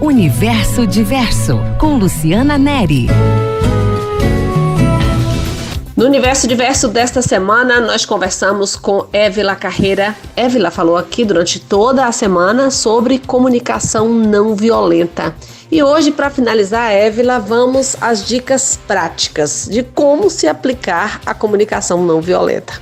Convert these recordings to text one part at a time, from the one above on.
Universo Diverso, com Luciana Neri. No Universo Diverso desta semana, nós conversamos com Évila Carreira. Évila falou aqui durante toda a semana sobre comunicação não violenta. E hoje, para finalizar, Évila, vamos às dicas práticas de como se aplicar a comunicação não violenta.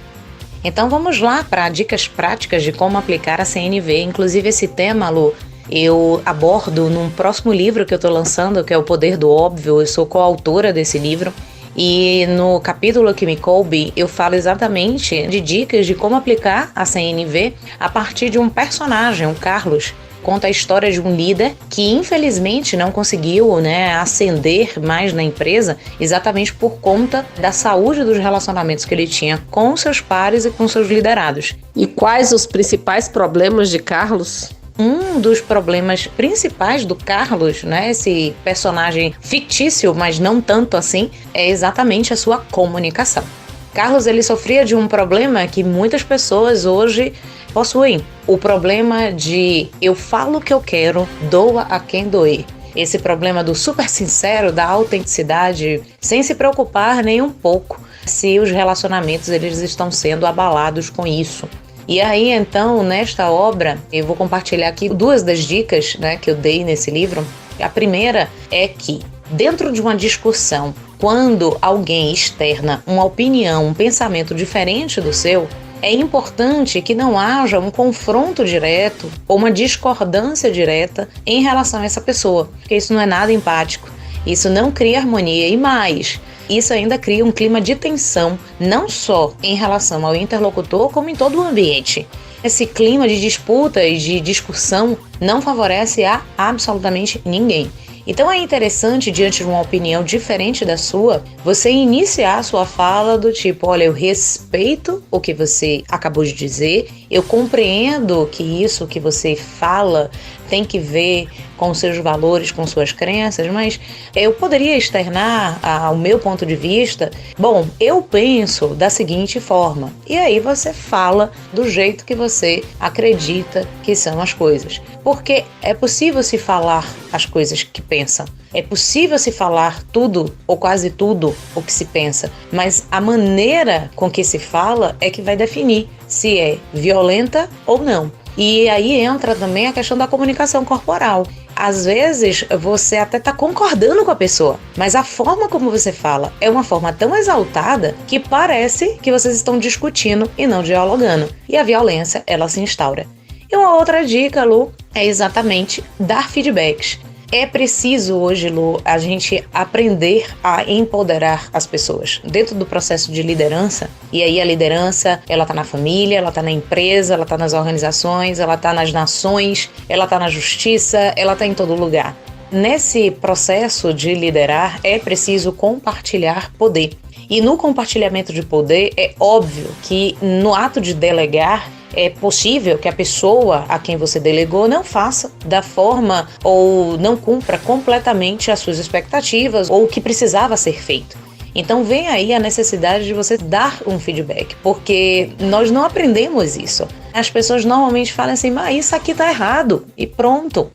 Então vamos lá para dicas práticas de como aplicar a CNV. Inclusive esse tema, Lu, eu abordo num próximo livro que eu estou lançando, que é O Poder do Óbvio. Eu sou coautora desse livro. E no capítulo que me coube, eu falo exatamente de dicas de como aplicar a CNV a partir de um personagem, o Carlos. Conta a história de um líder que infelizmente não conseguiu, ascender mais na empresa exatamente por conta da saúde dos relacionamentos que ele tinha com seus pares e com seus liderados. E quais os principais problemas de Carlos? Um dos problemas principais do Carlos, esse personagem fictício, mas não tanto assim, é exatamente a sua comunicação. Carlos, ele sofria de um problema que muitas pessoas hoje possuem. O problema de eu falo o que eu quero, doa a quem doer. Esse problema do super sincero, da autenticidade, sem se preocupar nem um pouco se os relacionamentos eles estão sendo abalados com isso. E aí, então, nesta obra, eu vou compartilhar aqui duas das dicas que eu dei nesse livro. A primeira é que, dentro de uma discussão, quando alguém externa uma opinião, um pensamento diferente do seu, é importante que não haja um confronto direto ou uma discordância direta em relação a essa pessoa, porque isso não é nada empático, isso não cria harmonia e mais, isso ainda cria um clima de tensão, não só em relação ao interlocutor, como em todo o ambiente. Esse clima de disputa e de discussão não favorece a absolutamente ninguém. Então é interessante, diante de uma opinião diferente da sua, você iniciar a sua fala do tipo, olha, eu respeito o que você acabou de dizer, eu compreendo que isso que você fala tem que ver com seus valores, com suas crenças, mas eu poderia externar o meu ponto de vista. Bom, eu penso da seguinte forma. E aí você fala do jeito que você acredita que são as coisas. Porque é possível se falar as coisas que pensa. É possível se falar tudo ou quase tudo o que se pensa, mas a maneira com que se fala é que vai definir se é violenta ou não. E aí entra também a questão da comunicação corporal. Às vezes você até está concordando com a pessoa, mas a forma como você fala é uma forma tão exaltada que parece que vocês estão discutindo e não dialogando. E a violência, ela se instaura. E uma outra dica, Lu, é exatamente dar feedbacks. É preciso hoje, Lu, a gente aprender a empoderar as pessoas dentro do processo de liderança. E aí a liderança, ela tá na família, ela tá na empresa, ela tá nas organizações, ela tá nas nações, ela tá na justiça, ela tá em todo lugar. Nesse processo de liderar, é preciso compartilhar poder. E no compartilhamento de poder, é óbvio que no ato de delegar, é possível que a pessoa a quem você delegou não faça da forma ou não cumpra completamente as suas expectativas ou o que precisava ser feito. Então vem aí a necessidade de você dar um feedback, porque nós não aprendemos isso. As pessoas normalmente falam assim, mas isso aqui tá errado e pronto.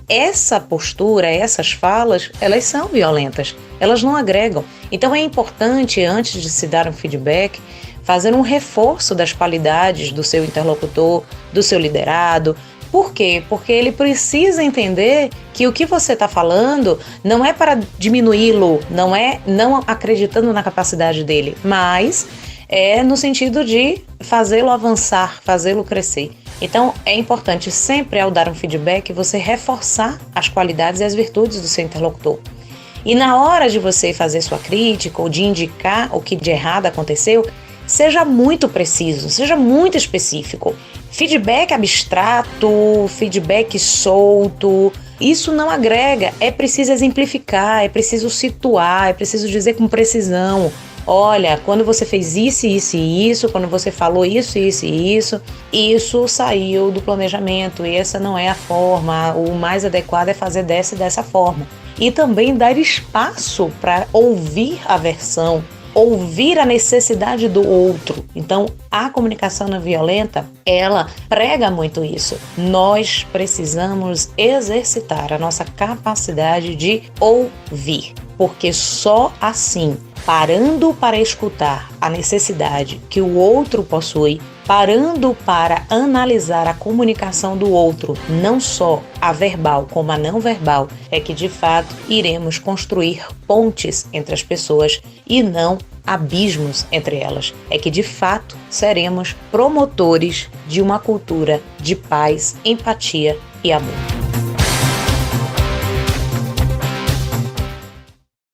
Essa postura, essas falas, elas são violentas, elas não agregam. Então é importante, antes de se dar um feedback, fazer um reforço das qualidades do seu interlocutor, do seu liderado. Por quê? Porque ele precisa entender que o que você está falando não é para diminuí-lo, não é não acreditando na capacidade dele, mas é no sentido de fazê-lo avançar, fazê-lo crescer. Então é importante sempre, ao dar um feedback, você reforçar as qualidades e as virtudes do seu interlocutor. E na hora de você fazer sua crítica ou de indicar o que de errado aconteceu, seja muito preciso, seja muito específico. Feedback abstrato, feedback solto, isso não agrega. É preciso exemplificar, é preciso situar, é preciso dizer com precisão. Olha, quando você fez isso, isso e isso, quando você falou isso, isso e isso saiu do planejamento e essa não é a forma, o mais adequado é fazer dessa e dessa forma. E também dar espaço para ouvir a versão ouvir a necessidade do outro. Então, a comunicação não violenta, ela prega muito isso. Nós precisamos exercitar a nossa capacidade de ouvir, porque só assim, parando para escutar a necessidade que o outro possui, parando para analisar a comunicação do outro, não só a verbal como a não verbal, é que de fato iremos construir pontes entre as pessoas e não abismos entre elas. É que de fato seremos promotores de uma cultura de paz, empatia e amor.